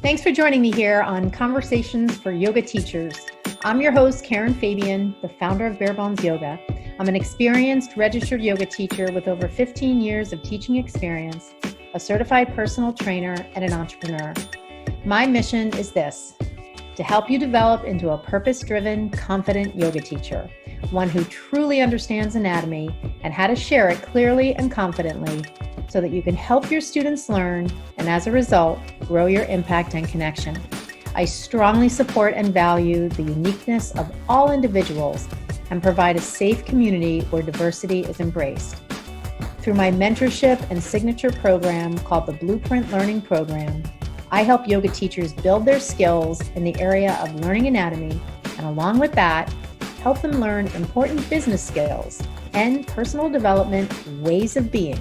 Thanks for joining me here on Conversations for Yoga Teachers. I'm your host, Karen Fabian, the founder of Bare Bones Yoga. I'm an experienced registered yoga teacher with over 15 years of teaching experience, a certified personal trainer, and an entrepreneur. My mission is this: to help you develop into a purpose-driven, confident yoga teacher, one who truly understands anatomy and how to share it clearly and confidently so that you can help your students learn and, as a result, grow your impact and connection. I strongly support and value the uniqueness of all individuals and provide a safe community where diversity is embraced. Through my mentorship and signature program called the Blueprint Learning Program, I help yoga teachers build their skills in the area of learning anatomy, and along with that, help them learn important business skills and personal development ways of being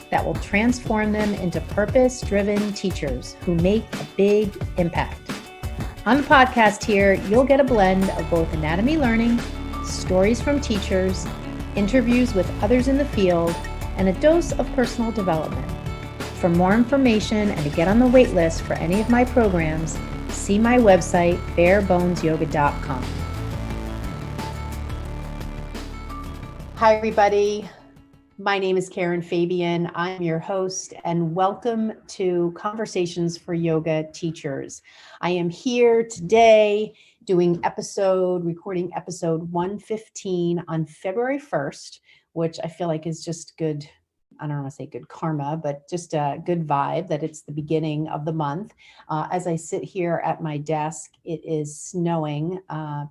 that will transform them into purpose-driven teachers who make a big impact. On the podcast here, you'll get a blend of both anatomy learning, stories from teachers, interviews with others in the field, and a dose of personal development. For more information and to get on the wait list for any of my programs, see my website, barebonesyoga.com. Hi, everybody. My name is Karen Fabian. I'm your host, and welcome to Conversations for Yoga Teachers. I am here today recording episode 115 on February 1st, which I feel like is just good. I don't want to say good karma, but just a good vibe that it's the beginning of the month. As I sit here at my desk, it is snowing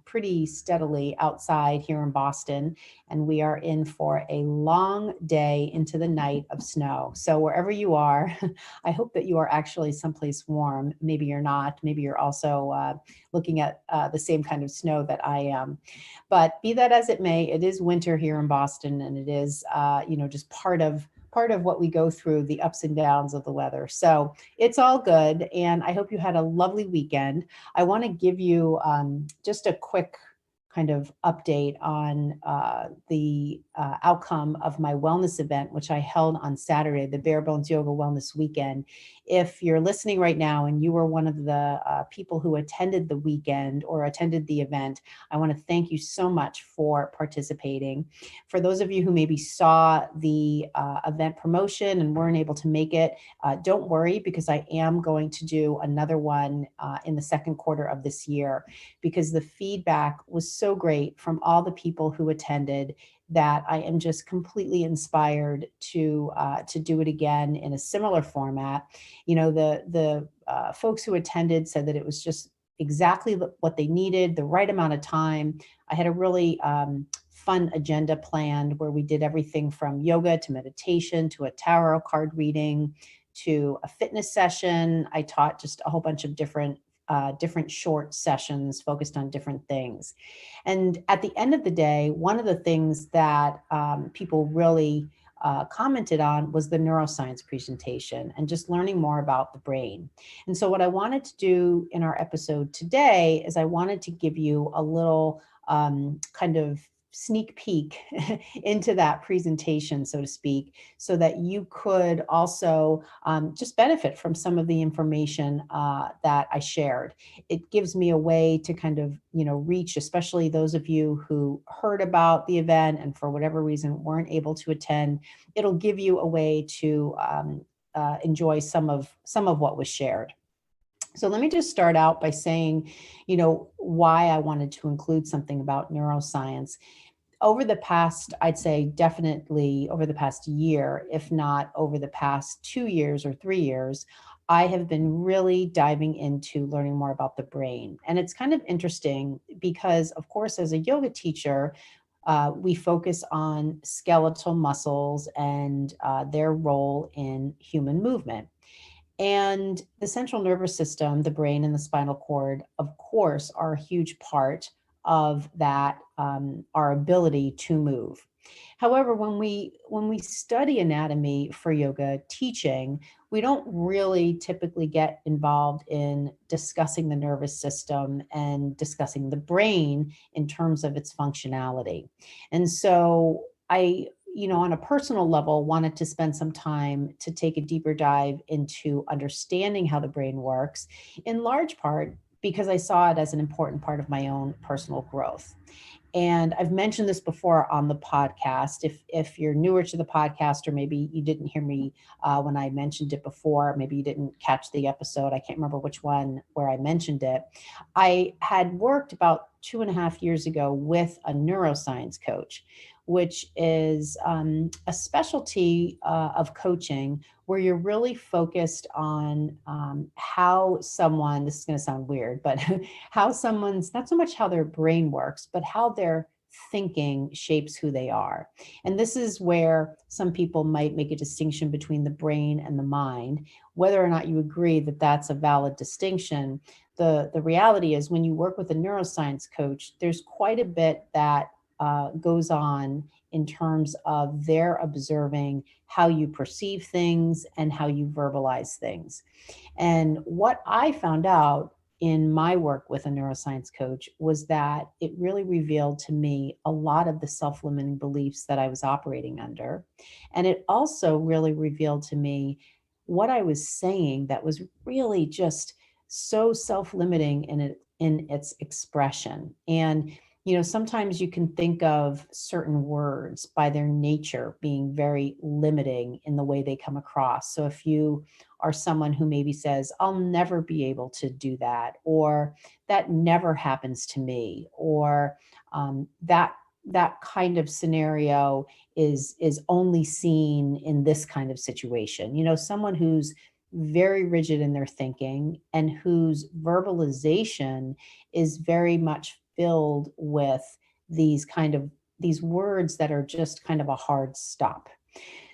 pretty steadily outside here in Boston, and we are in for a long day into the night of snow. So wherever you are, I hope that you are actually someplace warm. Maybe you're not. Maybe you're also looking at the same kind of snow that I am. But be that as it may, it is winter here in Boston, and it is, just part of what we go through, the ups and downs of the weather. So it's all good. And I hope you had a lovely weekend. I want to give you just a quick kind of update on the outcome of my wellness event, which I held on Saturday, the Bare Bones Yoga Wellness Weekend. If you're listening right now and you were one of the people who attended the weekend or attended the event, I want to thank you so much for participating. For those of you who maybe saw the event promotion and weren't able to make it, don't worry, because I am going to do another one in the second quarter of this year, because the feedback was so great from all the people who attended that I am just completely inspired to do it again in a similar format. You know, the folks who attended said that it was just exactly what they needed, the right amount of time. I had a really fun agenda planned where we did everything from yoga to meditation to a tarot card reading to a fitness session. I taught just a whole bunch of different short sessions focused on different things. And at the end of the day, one of the things that people really commented on was the neuroscience presentation and just learning more about the brain. And so what I wanted to do in our episode today is I wanted to give you a little kind of sneak peek into that presentation, so to speak, so that you could also just benefit from some of the information that I shared. It gives me a way to kind of, reach, especially those of you who heard about the event and for whatever reason weren't able to attend. It'll give you a way to enjoy some of what was shared. So let me just start out by saying, why I wanted to include something about neuroscience. Over the past, I'd say definitely over the past year, if not over the past 2 years or 3 years, I have been really diving into learning more about the brain. And it's kind of interesting because, of course, as a yoga teacher, we focus on skeletal muscles and their role in human movement. And the central nervous system, the brain and the spinal cord, of course, are a huge part of that, our ability to move. However, when we study anatomy for yoga teaching, we don't really typically get involved in discussing the nervous system and discussing the brain in terms of its functionality. And so I on a personal level, wanted to spend some time to take a deeper dive into understanding how the brain works, in large part because I saw it as an important part of my own personal growth. And I've mentioned this before on the podcast. If you're newer to the podcast, or maybe you didn't hear me when I mentioned it before, maybe you didn't catch the episode, I can't remember which one where I mentioned it. I had worked about 2.5 years ago with a neuroscience coach, which is a specialty of coaching where you're really focused on how someone, this is going to sound weird, but how someone's, not so much how their brain works, but how their thinking shapes who they are. And this is where some people might make a distinction between the brain and the mind. Whether or not you agree that that's a valid distinction, the reality is when you work with a neuroscience coach, there's quite a bit that goes on in terms of their observing how you perceive things and how you verbalize things. And what I found out in my work with a neuroscience coach was that it really revealed to me a lot of the self-limiting beliefs that I was operating under. And it also really revealed to me what I was saying that was really just so self-limiting in its expression. And sometimes you can think of certain words by their nature being very limiting in the way they come across. So if you are someone who maybe says, I'll never be able to do that, or that never happens to me, or that kind of scenario is only seen in this kind of situation. Someone who's very rigid in their thinking and whose verbalization is very much filled with these words that are just kind of a hard stop.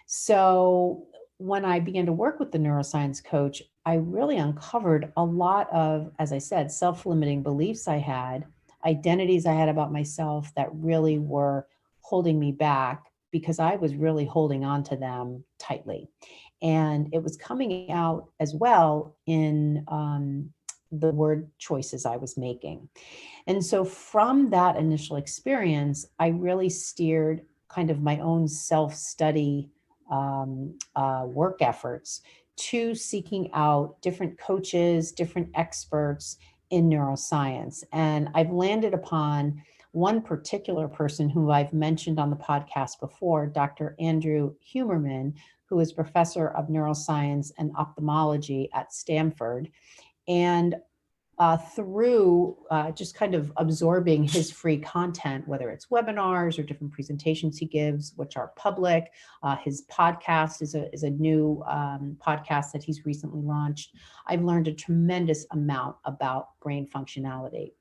So when I began to work with the neuroscience coach, I really uncovered a lot of, as I said, self-limiting beliefs I had, identities I had about myself that really were holding me back because I was really holding on to them tightly. And it was coming out as well in the word choices I was making. And so from that initial experience, I really steered kind of my own self-study work efforts to seeking out different coaches, different experts in neuroscience. And I've landed upon one particular person who I've mentioned on the podcast before, Dr. Andrew Huberman, who is professor of neuroscience and ophthalmology at Stanford. And through just kind of absorbing his free content, whether it's webinars or different presentations he gives, which are public. His podcast is a new podcast that he's recently launched. I've learned a tremendous amount about brain functionality.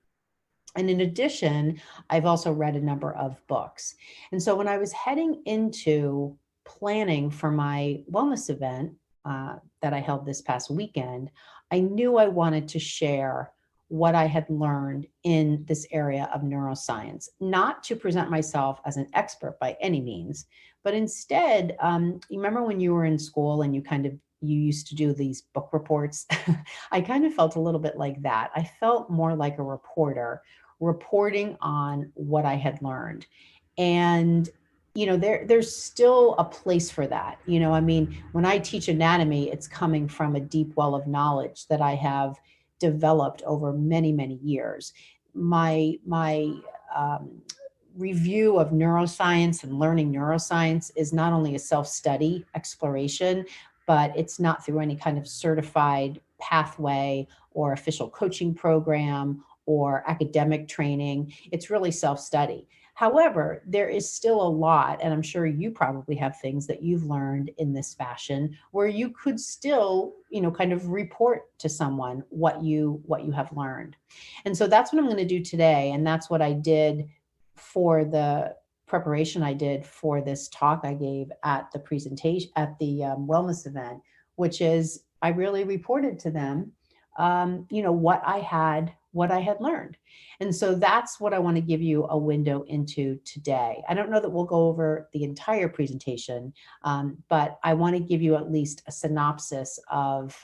And in addition, I've also read a number of books. And so when I was heading into planning for my wellness event that I held this past weekend, I knew I wanted to share what I had learned in this area of neuroscience, not to present myself as an expert by any means, but instead, you remember when you were in school and you used to do these book reports? I kind of felt a little bit like that. I felt more like a reporter reporting on what I had learned. And there's still a place for that. When I teach anatomy, it's coming from a deep well of knowledge that I have developed over many, many years. My review of neuroscience and learning neuroscience is not only a self-study exploration, but it's not through any kind of certified pathway or official coaching program or academic training. It's really self-study. However, there is still a lot, and I'm sure you probably have things that you've learned in this fashion where you could still, kind of report to someone what you have learned. And so that's what I'm going to do today. And that's what I did for the preparation I did for this talk I gave at the presentation at the wellness event, which is I really reported to them, what I had learned. And so that's what I want to give you a window into today. I don't know that we'll go over the entire presentation, but I want to give you at least a synopsis of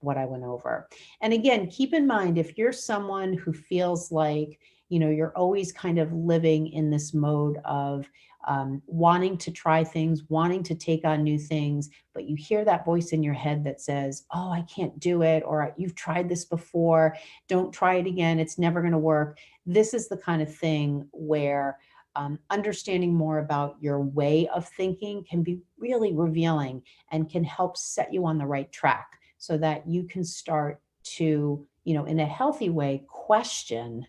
what I went over. And again, keep in mind, if you're someone who feels like, you're always kind of living in this mode of wanting to try things, wanting to take on new things, but you hear that voice in your head that says, oh, I can't do it, or you've tried this before, don't try it again, it's never going to work. This is the kind of thing where understanding more about your way of thinking can be really revealing and can help set you on the right track so that you can start to, in a healthy way, question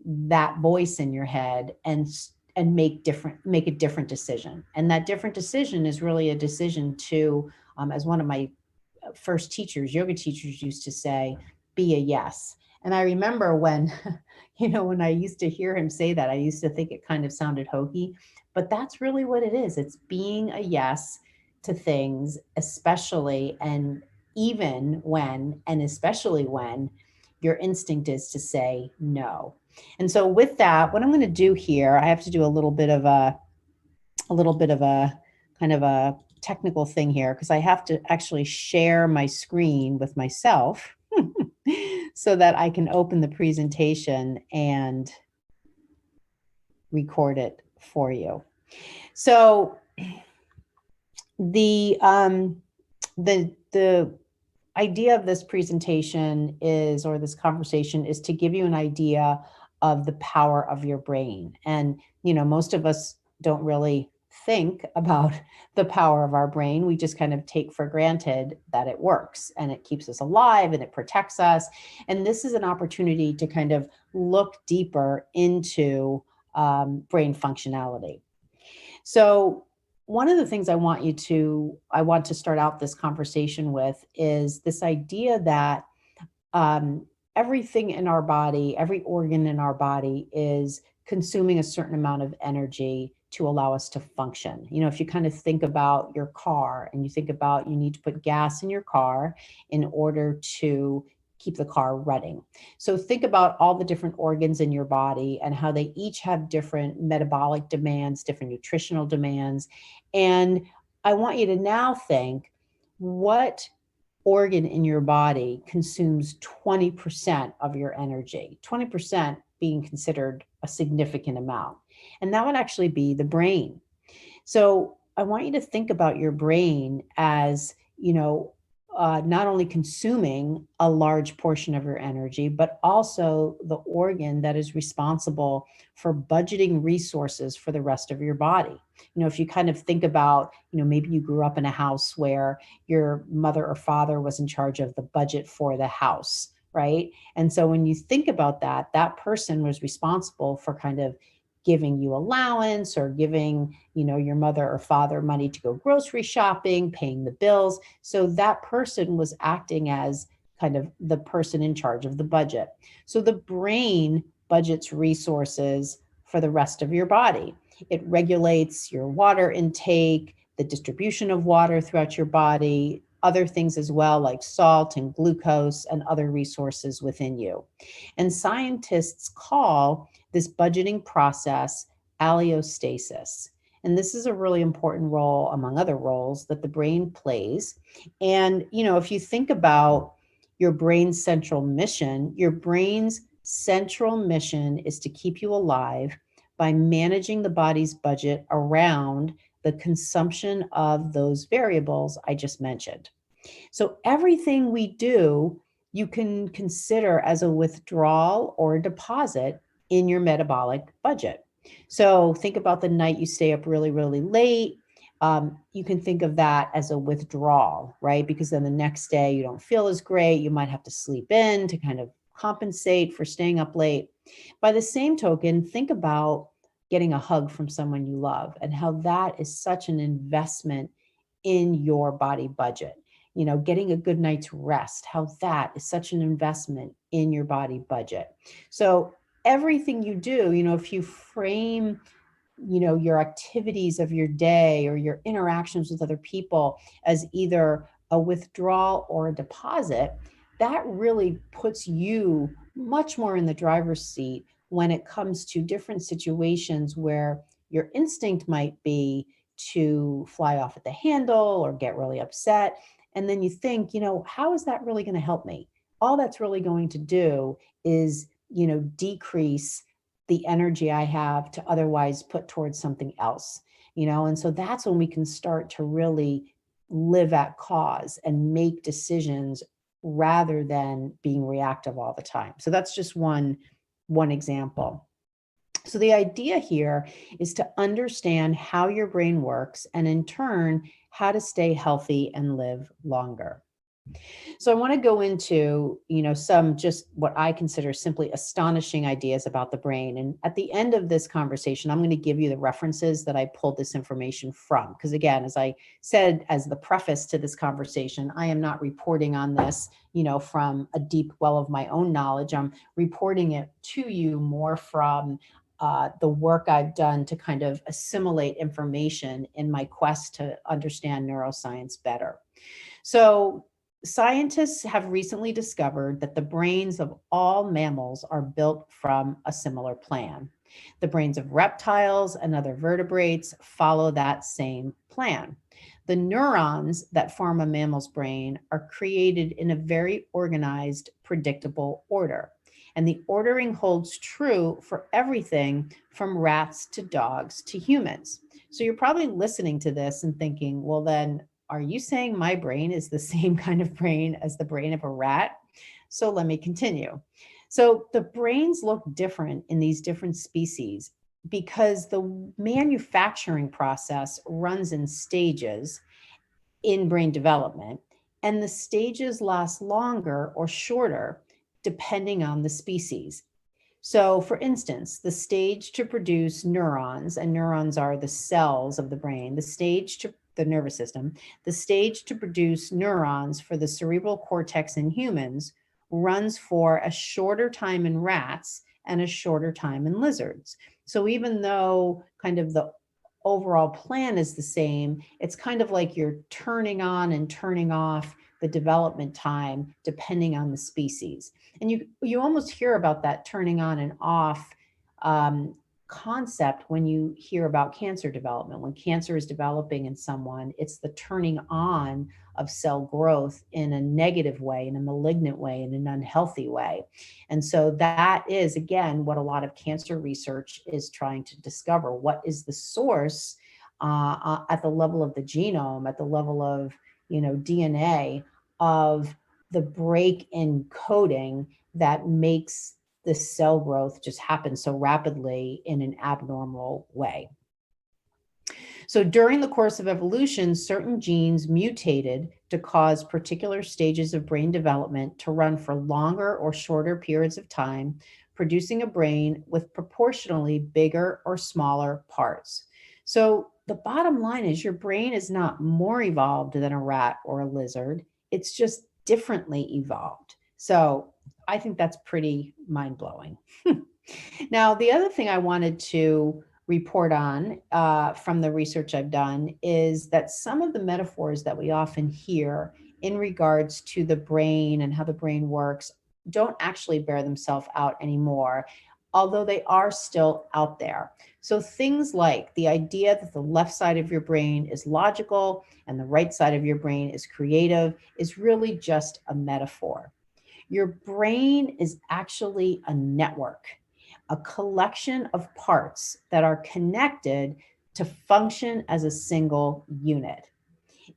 that voice in your head and make a different decision. And that different decision is really a decision to, as one of my first teachers, yoga teachers, used to say, be a yes. And I remember when, when I used to hear him say that, I used to think it kind of sounded hokey, but that's really what it is. It's being a yes to things, especially and even when, and especially when your instinct is to say no. And so with that, what I'm going to do here, I have to do a little bit of a kind of a technical thing here, because I have to actually share my screen with myself so that I can open the presentation and record it for you. So the idea of this presentation is, or this conversation is, to give you an idea of the power of your brain. And, most of us don't really think about the power of our brain. We just kind of take for granted that it works and it keeps us alive and it protects us. And this is an opportunity to kind of look deeper into brain functionality. So one of the things I want to start out this conversation with is this idea that everything in our body, every organ in our body is consuming a certain amount of energy to allow us to function. If you kind of think about your car and you think about you need to put gas in your car in order to keep the car running. So think about all the different organs in your body and how they each have different metabolic demands, different nutritional demands. And I want you to now think, what organ in your body consumes 20% of your energy, 20% being considered a significant amount. And that would actually be the brain. So I want you to think about your brain as, not only consuming a large portion of your energy, but also the organ that is responsible for budgeting resources for the rest of your body. If you kind of think about, maybe you grew up in a house where your mother or father was in charge of the budget for the house, right? And so when you think about that, that person was responsible for kind of giving you allowance or giving, your mother or father money to go grocery shopping, paying the bills. So that person was acting as kind of the person in charge of the budget. So the brain budgets resources for the rest of your body. It regulates your water intake, the distribution of water throughout your body, other things as well, like salt and glucose and other resources within you. And scientists call this budgeting process allostasis. And this is a really important role, among other roles, that the brain plays. And, if you think about your brain's central mission, your brain's central mission is to keep you alive by managing the body's budget around the consumption of those variables I just mentioned. So everything we do, you can consider as a withdrawal or a deposit in your metabolic budget. So think about the night you stay up really, really late. You can think of that as a withdrawal, right? Because then the next day you don't feel as great. You might have to sleep in to kind of compensate for staying up late. By the same token, think about getting a hug from someone you love and how that is such an investment in your body budget. Getting a good night's rest, how that is such an investment in your body budget. So everything you do, if you frame, your activities of your day or your interactions with other people as either a withdrawal or a deposit, that really puts you much more in the driver's seat when it comes to different situations where your instinct might be to fly off at the handle or get really upset. And then you think, how is that really going to help me? All that's really going to do is, decrease the energy I have to otherwise put towards something else, and so that's when we can start to really live at cause and make decisions rather than being reactive all the time. So that's just one example. So the idea here is to understand how your brain works and in turn, how to stay healthy and live longer. So I want to go into, some just what I consider simply astonishing ideas about the brain. And at the end of this conversation, I'm going to give you the references that I pulled this information from. Because again, as I said, as the preface to this conversation, I am not reporting on this, from a deep well of my own knowledge. I'm reporting it to you more from the work I've done to kind of assimilate information in my quest to understand neuroscience better. So scientists have recently discovered that the brains of all mammals are built from a similar plan. The brains of reptiles and other vertebrates follow that same plan. The neurons that form a mammal's brain are created in a very organized, predictable order. And the ordering holds true for everything from rats to dogs to humans. So you're probably listening to this and thinking, well, then, are you saying my brain is the same kind of brain as the brain of a rat? So let me continue. So the brains look different in these different species because the manufacturing process runs in stages in brain development, and the stages last longer or shorter depending on the species. So, for instance, the stage to produce neurons, and neurons are the cells of the brain, the nervous system, the stage to produce neurons for the cerebral cortex in humans runs for a shorter time in rats and a shorter time in lizards. So even though kind of the overall plan is the same, it's kind of like you're turning on and turning off the development time depending on the species. And you almost hear about that turning on and off concept when you hear about cancer development. When cancer is developing in someone, it's the turning on of cell growth in a negative way, in a malignant way, in an unhealthy way. And so that is, again, what a lot of cancer research is trying to discover. What is the source at the level of the genome, at the level of DNA, of the break in coding that makes the cell growth just happen so rapidly in an abnormal way. So during the course of evolution, certain genes mutated to cause particular stages of brain development to run for longer or shorter periods of time, producing a brain with proportionally bigger or smaller parts. So the bottom line is your brain is not more evolved than a rat or a lizard. It's just differently evolved. So I think that's pretty mind-blowing. Now, the other thing I wanted to report on from the research I've done is that some of the metaphors that we often hear in regards to the brain and how the brain works don't actually bear themselves out anymore, although they are still out there. So things like the idea that the left side of your brain is logical and the right side of your brain is creative is really just a metaphor. Your brain is actually a network, a collection of parts that are connected to function as a single unit.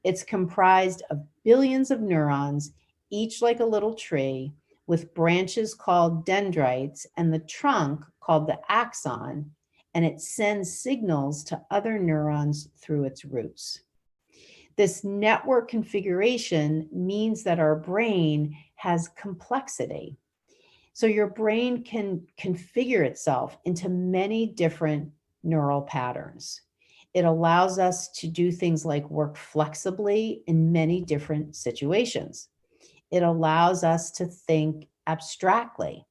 It's comprised of billions of neurons, each like a little tree, with branches called dendrites and the trunk called the axon, and it sends signals to other neurons through its roots. This network configuration means that our brain has complexity. So your brain can configure itself into many different neural patterns. It allows us to do things like work flexibly in many different situations. It allows us to think abstractly.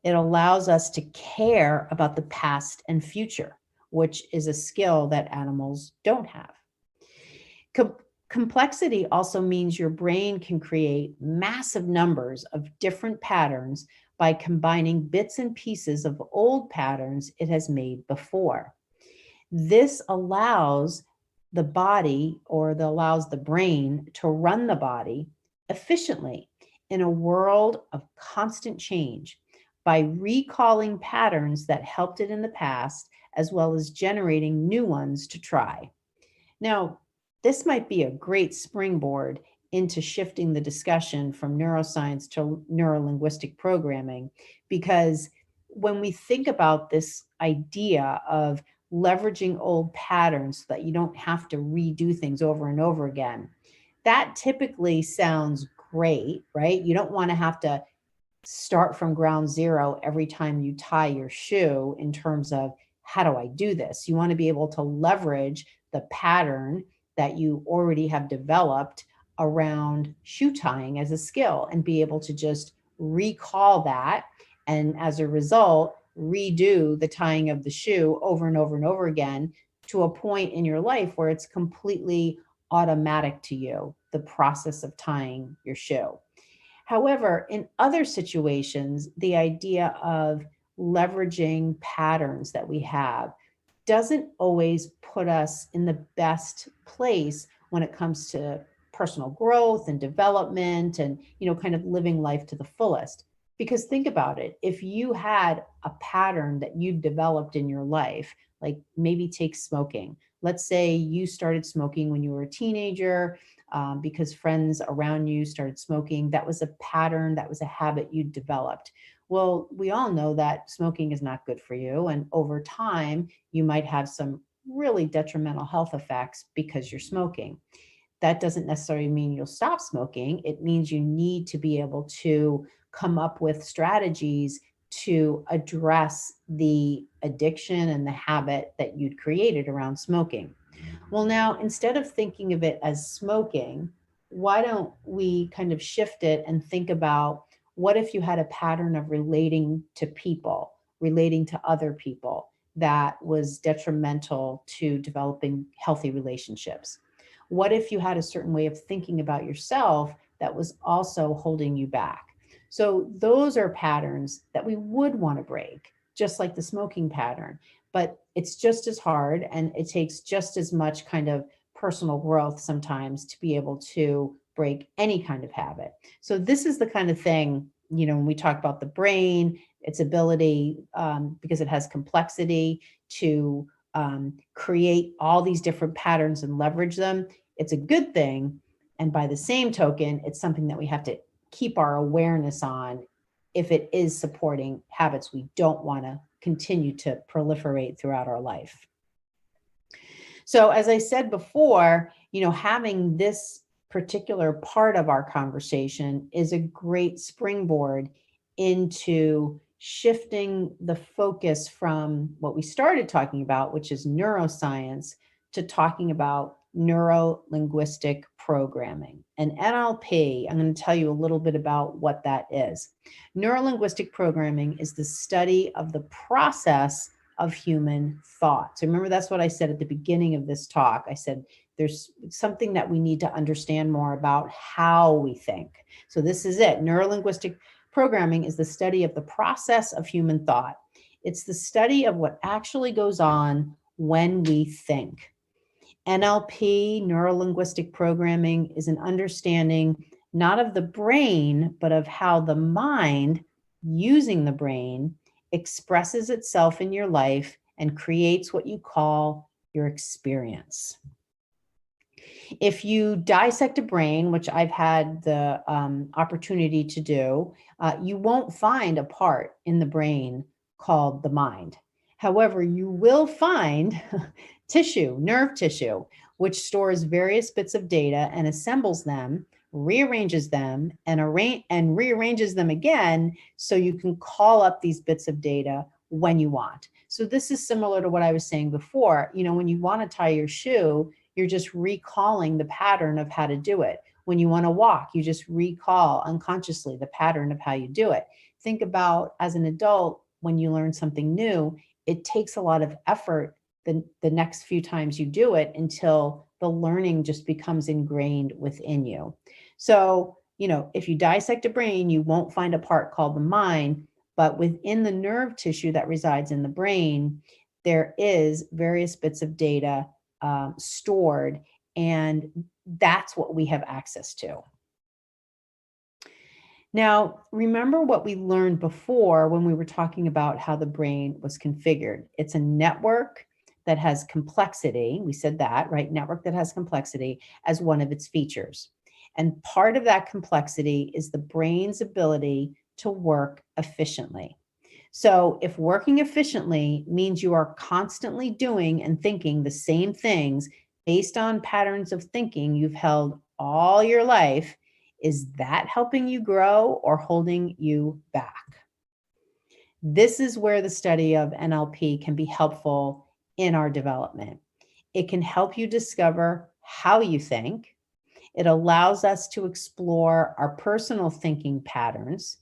It allows us to care about the past and future, which is a skill that animals don't have. Complexity also means your brain can create massive numbers of different patterns by combining bits and pieces of old patterns it has made before. This allows the body, or allows the brain to run the body efficiently in a world of constant change, by recalling patterns that helped it in the past, as well as generating new ones to try. Now, this might be a great springboard into shifting the discussion from neuroscience to neurolinguistic programming, because when we think about this idea of leveraging old patterns so that you don't have to redo things over and over again, that typically sounds great, right? You don't want to have to start from ground zero every time you tie your shoe in terms of how do I do this? You want to be able to leverage the pattern that you already have developed around shoe tying as a skill and be able to just recall that. And as a result, redo the tying of the shoe over and over and over again to a point in your life where it's completely automatic to you, the process of tying your shoe. However, in other situations, the idea of leveraging patterns that we have doesn't always put us in the best place when it comes to personal growth and development and, kind of living life to the fullest. Because think about it, if you had a pattern that you've developed in your life, like maybe take smoking. Let's say you started smoking when you were a teenager, because friends around you started smoking. That was a pattern, that was a habit you developed. Well, we all know that smoking is not good for you. And over time, you might have some really detrimental health effects because you're smoking. That doesn't necessarily mean you'll stop smoking. It means you need to be able to come up with strategies to address the addiction and the habit that you'd created around smoking. Well, now, instead of thinking of it as smoking, why don't we kind of shift it and think about what if you had a pattern of relating to people, relating to other people that was detrimental to developing healthy relationships? What if you had a certain way of thinking about yourself that was also holding you back? So those are patterns that we would want to break, just like the smoking pattern. But it's just as hard and it takes just as much kind of personal growth sometimes to be able to break any kind of habit. So this is the kind of thing, when we talk about the brain, its ability, because it has complexity to create all these different patterns and leverage them, it's a good thing. And by the same token, it's something that we have to keep our awareness on if it is supporting habits we don't want to continue to proliferate throughout our life. So as I said before, having this particular part of our conversation is a great springboard into shifting the focus from what we started talking about, which is neuroscience, to talking about neurolinguistic programming. And NLP, I'm going to tell you a little bit about what that is. Neurolinguistic programming is the study of the process of human thought. So remember, that's what I said at the beginning of this talk. I said, there's something that we need to understand more about how we think. So this is it. Neurolinguistic programming is the study of the process of human thought. It's the study of what actually goes on when we think. NLP, neurolinguistic programming, is an understanding not of the brain, but of how the mind, using the brain, expresses itself in your life and creates what you call your experience. If you dissect a brain, which I've had the opportunity to do, you won't find a part in the brain called the mind. However, you will find tissue, nerve tissue, which stores various bits of data and assembles them, rearranges them, and rearranges them again so you can call up these bits of data when you want. So this is similar to what I was saying before. When you want to tie your shoe, you're just recalling the pattern of how to do it. When you want to walk, you just recall unconsciously the pattern of how you do it. Think about, as an adult, when you learn something new, it takes a lot of effort the next few times you do it until the learning just becomes ingrained within you. So, if you dissect a brain, you won't find a part called the mind, but within the nerve tissue that resides in the brain, there is various bits of data stored, and that's what we have access to. Now, remember what we learned before when we were talking about how the brain was configured. It's a network that has complexity. We said that, right? Network that has complexity as one of its features. And part of that complexity is the brain's ability to work efficiently. So if working efficiently means you are constantly doing and thinking the same things based on patterns of thinking you've held all your life, is that helping you grow or holding you back? This is where the study of NLP can be helpful in our development. It can help you discover how you think. It allows us to explore our personal thinking patterns.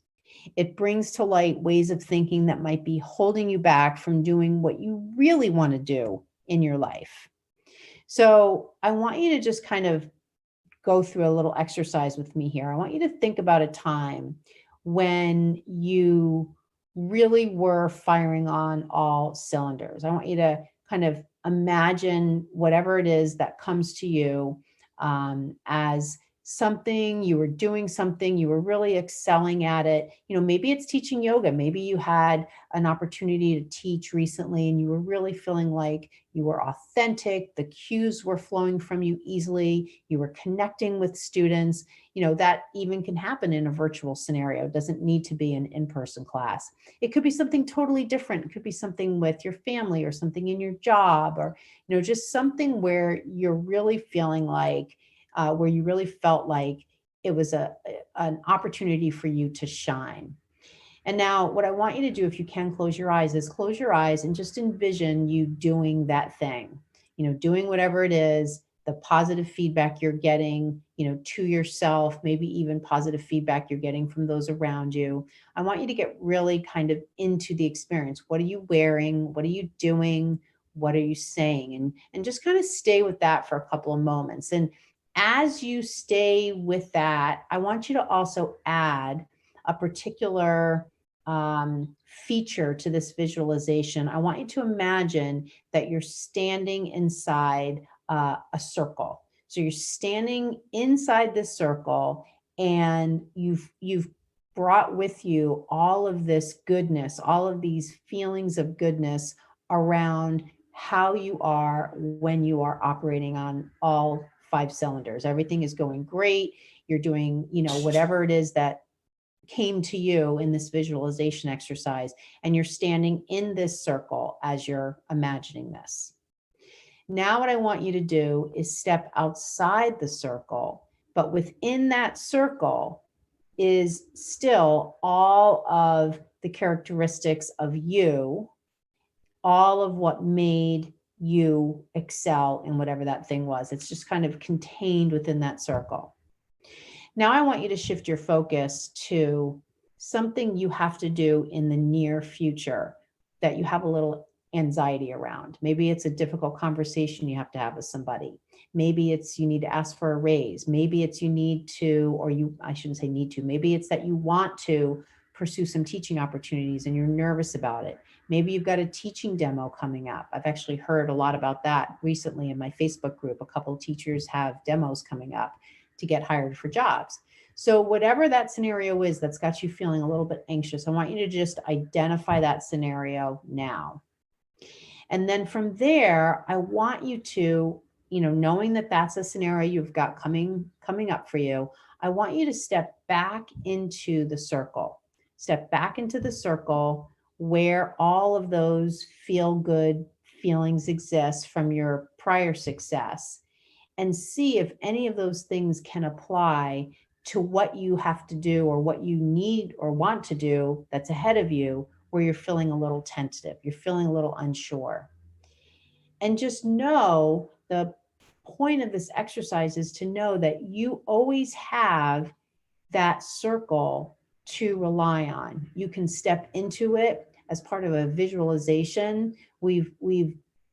It brings to light ways of thinking that might be holding you back from doing what you really want to do in your life. So I want you to just kind of go through a little exercise with me here. I want you to think about a time when you really were firing on all cylinders. I want you to kind of imagine whatever it is that comes to you as something you were doing, something you were really excelling at it. Maybe it's teaching yoga. Maybe you had an opportunity to teach recently and you were really feeling like you were authentic, the cues were flowing from you easily, you were connecting with students. That even can happen in a virtual scenario. It doesn't need to be an in-person class. It could be something totally different. It could be something with your family or something in your job, or just something where you're really feeling like where you really felt like it was an opportunity for you to shine. And now what I want you to do, if you can close your eyes, is close your eyes and just envision you doing that thing, doing whatever it is, the positive feedback you're getting, to yourself, maybe even positive feedback you're getting from those around you. I want you to get really kind of into the experience. What are you wearing? What are you doing? What are you saying? And just kind of stay with that for a couple of moments. And as you stay with that, I want you to also add a particular feature to this visualization. I want you to imagine that you're standing inside a circle. So you're standing inside this circle, and you've brought with you all of this goodness, all of these feelings of goodness around how you are when you are operating on all 5 cylinders. Everything is going great. You're doing, whatever it is that came to you in this visualization exercise, and you're standing in this circle as you're imagining this. Now, what I want you to do is step outside the circle, but within that circle is still all of the characteristics of you, all of what made you excel in whatever that thing was. It's just kind of contained within that circle. Now I want you to shift your focus to something you have to do in the near future that you have a little anxiety around. Maybe it's a difficult conversation you have to have with somebody. Maybe it's you need to ask for a raise. Maybe it's you need to, or I shouldn't say need to, maybe it's that you want to pursue some teaching opportunities and you're nervous about it. Maybe you've got a teaching demo coming up. I've actually heard a lot about that recently in my Facebook group. A couple of teachers have demos coming up to get hired for jobs. So whatever that scenario is that's got you feeling a little bit anxious, I want you to just identify that scenario now. And then from there, I want you to, knowing that that's a scenario you've got coming up for you, I want you to step back into the circle. Step back into the circle where all of those feel-good feelings exist from your prior success, and see if any of those things can apply to what you have to do or what you need or want to do that's ahead of you, where you're feeling a little tentative, you're feeling a little unsure. And just know the point of this exercise is to know that you always have that circle to rely on. You can step into it as part of a visualization. We've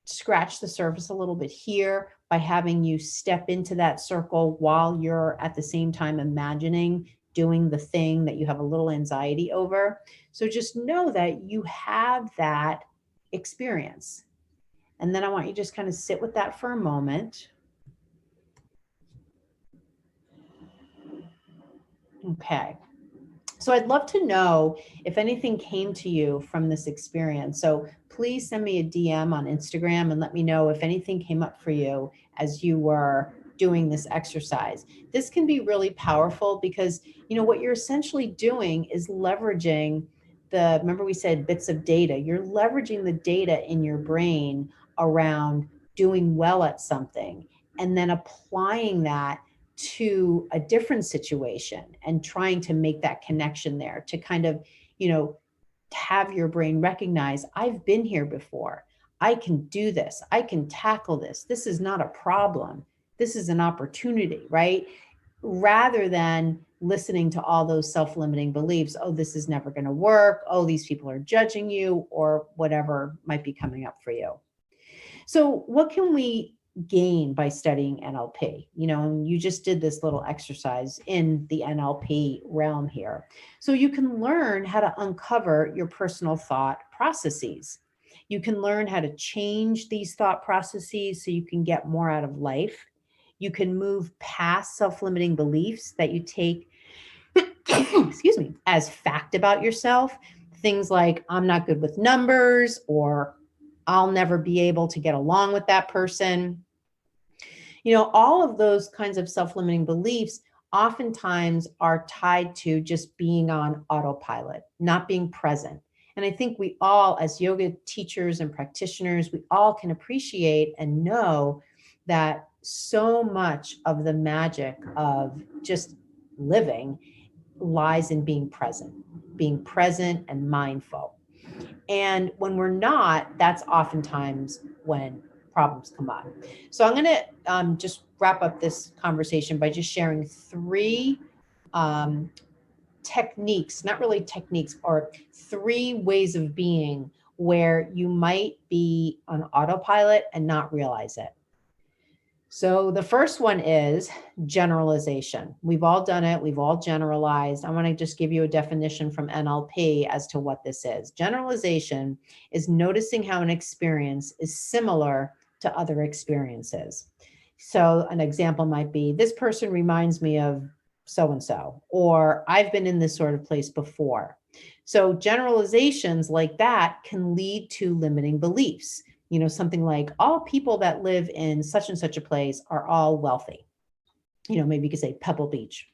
scratched the surface a little bit here by having you step into that circle while you're at the same time imagining doing the thing that you have a little anxiety over. So just know that you have that experience. And then I want you to just kind of sit with that for a moment. Okay. So I'd love to know if anything came to you from this experience. So please send me a DM on Instagram and let me know if anything came up for you as you were doing this exercise. This can be really powerful because, what you're essentially doing is leveraging remember we said bits of data. You're leveraging the data in your brain around doing well at something and then applying that to a different situation and trying to make that connection there to kind of, have your brain recognize, I've been here before. I can do this. I can tackle this. This is not a problem. This is an opportunity, right? Rather than listening to all those self-limiting beliefs. Oh, this is never going to work. Oh, these people are judging you, or whatever might be coming up for you. So what can we gain by studying NLP? And you just did this little exercise in the NLP realm here. So you can learn how to uncover your personal thought processes. You can learn how to change these thought processes so you can get more out of life. You can move past self-limiting beliefs that you take, excuse me, as fact about yourself. Things like, I'm not good with numbers, or I'll never be able to get along with that person. All of those kinds of self-limiting beliefs oftentimes are tied to just being on autopilot, not being present. And I think we all, as yoga teachers and practitioners, we all can appreciate and know that so much of the magic of just living lies in being present and mindful. And when we're not, that's oftentimes when problems come up. So I'm going to just wrap up this conversation by just sharing three techniques, not really techniques, or three ways of being where you might be on autopilot and not realize it. So the first one is generalization. We've all done it. We've all generalized. I want to just give you a definition from NLP as to what this is. Generalization is noticing how an experience is similar to other experiences. So an example might be, this person reminds me of so-and-so, or I've been in this sort of place before. So generalizations like that can lead to limiting beliefs. Something like, all people that live in such and such a place are all wealthy. Maybe you could say Pebble Beach.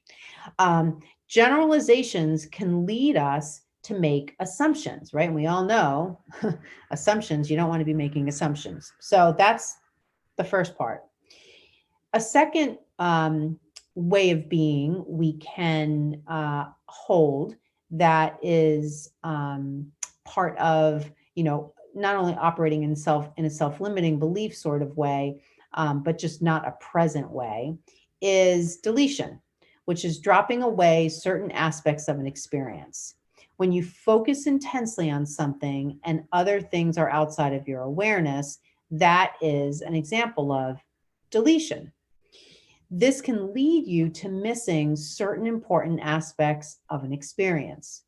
Generalizations can lead us to make assumptions, right? And we all know assumptions, you don't want to be making assumptions. So that's the first part. A second way of being we can hold that is part of, not only operating in a self-limiting belief sort of way, but just not a present way, is deletion, which is dropping away certain aspects of an experience. When you focus intensely on something and other things are outside of your awareness, that is an example of deletion. This can lead you to missing certain important aspects of an experience.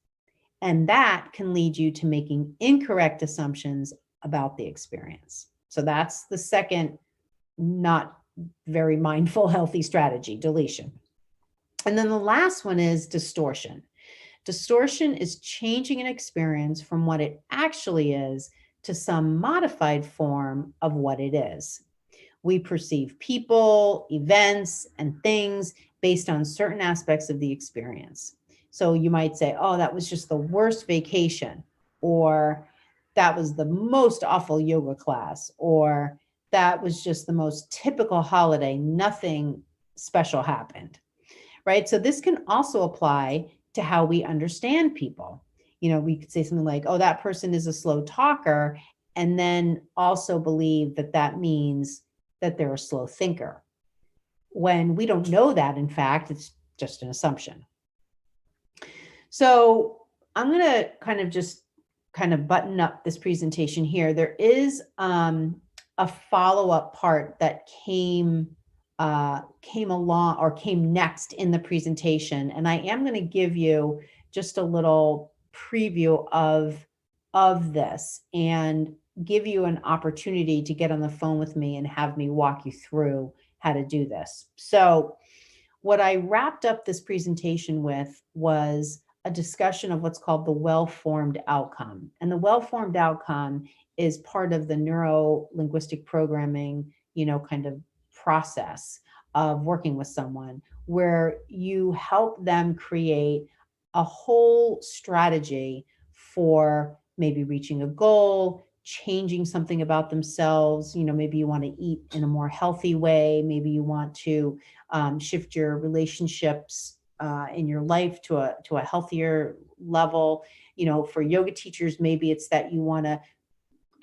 And that can lead you to making incorrect assumptions about the experience. So that's the second not very mindful, healthy strategy, deletion. And then the last one is distortion. Distortion is changing an experience from what it actually is to some modified form of what it is. We perceive people, events, and things based on certain aspects of the experience. So you might say, oh, that was just the worst vacation, or that was the most awful yoga class, or that was just the most typical holiday. Nothing special happened, right? So this can also apply to how we understand people. We could say something like, oh, that person is a slow talker, and then also believe that that means that they're a slow thinker, when we don't know that. In fact, it's just an assumption. So I'm going to kind of button up this presentation here. There is a follow-up part that came along or came next in the presentation, and I am going to give you just a little preview of this and give you an opportunity to get on the phone with me and have me walk you through how to do this. So what I wrapped up this presentation with was a discussion of what's called the well-formed outcome. And the well-formed outcome is part of the neuro-linguistic programming, kind of process of working with someone, where you help them create a whole strategy for maybe reaching a goal, changing something about themselves. Maybe you want to eat in a more healthy way. Maybe you want to shift your relationships in your life to a healthier level. For yoga teachers, maybe it's that you want to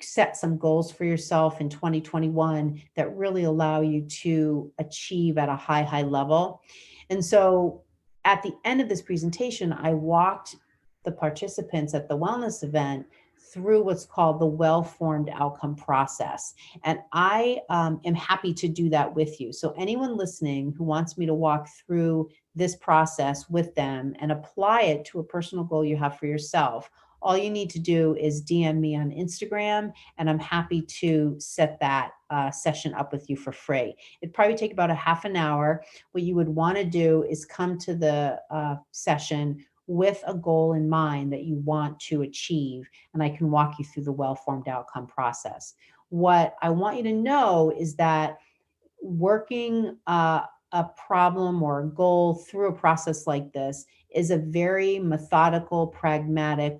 set some goals for yourself in 2021 that really allow you to achieve at a high level. And so at the end of this presentation, I walked the participants at the wellness event through what's called the well-formed outcome process. And I am happy to do that with you. So anyone listening who wants me to walk through this process with them and apply it to a personal goal you have for yourself, all you need to do is DM me on Instagram, and I'm happy to set that session up with you for free. It'd probably take about a half an hour. What you would want to do is come to the session with a goal in mind that you want to achieve, and I can walk you through the well-formed outcome process. What I want you to know is that working a problem or a goal through a process like this is a very methodical, pragmatic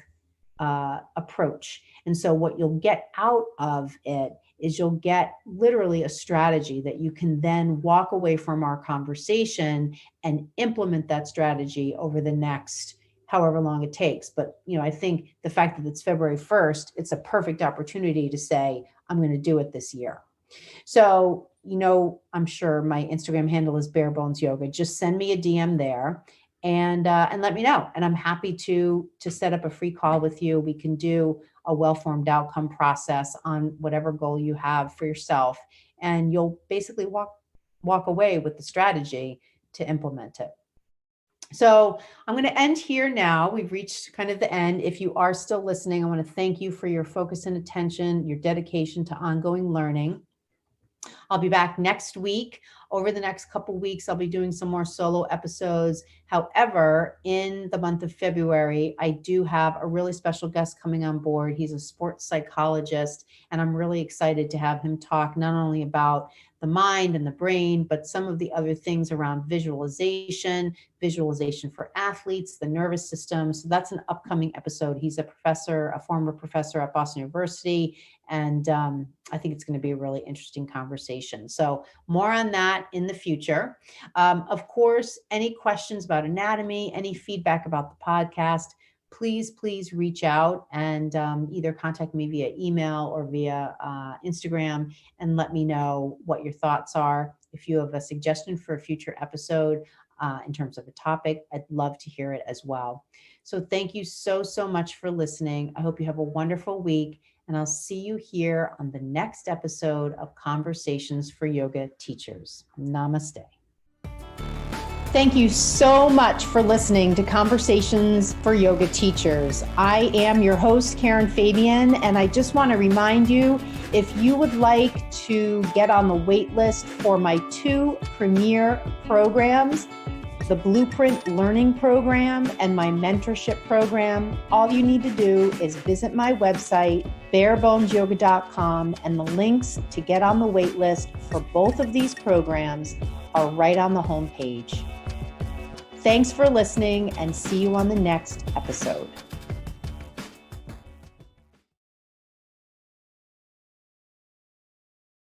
approach. And so what you'll get out of it is you'll get literally a strategy that you can then walk away from our conversation and implement that strategy over the next however long it takes. But, I think the fact that it's February 1st, it's a perfect opportunity to say, I'm going to do it this year. So, I'm sure my Instagram handle is Bare Bones Yoga. Just send me a DM there and let me know. And I'm happy to set up a free call with you. We can do a well-formed outcome process on whatever goal you have for yourself. And you'll basically walk away with the strategy to implement it. So I'm going to end here now. We've reached kind of the end. If you are still listening, I want to thank you for your focus and attention, your dedication to ongoing learning. I'll be back next week. Over the next couple of weeks, I'll be doing some more solo episodes. However, in the month of February, I do have a really special guest coming on board. He's a sports psychologist, and I'm really excited to have him talk not only about the mind and the brain, but some of the other things around visualization for athletes, the nervous system. So that's an upcoming episode. He's a former professor at Boston University, and I think it's going to be a really interesting conversation. So more on that in the future. Of course, any questions about anatomy, any feedback about the podcast, please reach out and either contact me via email or via Instagram and let me know what your thoughts are. If you have a suggestion for a future episode in terms of a topic, I'd love to hear it as well. So thank you so much for listening. I hope you have a wonderful week, and I'll see you here on the next episode of Conversations for Yoga Teachers. Namaste. Thank you so much for listening to Conversations for Yoga Teachers. I am your host, Karen Fabian, and I just want to remind you, if you would like to get on the wait list for my 2 premier programs, the Blueprint Learning Program and my mentorship program, all you need to do is visit my website, barebonesyoga.com, and the links to get on the wait list for both of these programs are right on the homepage. Thanks for listening, and see you on the next episode.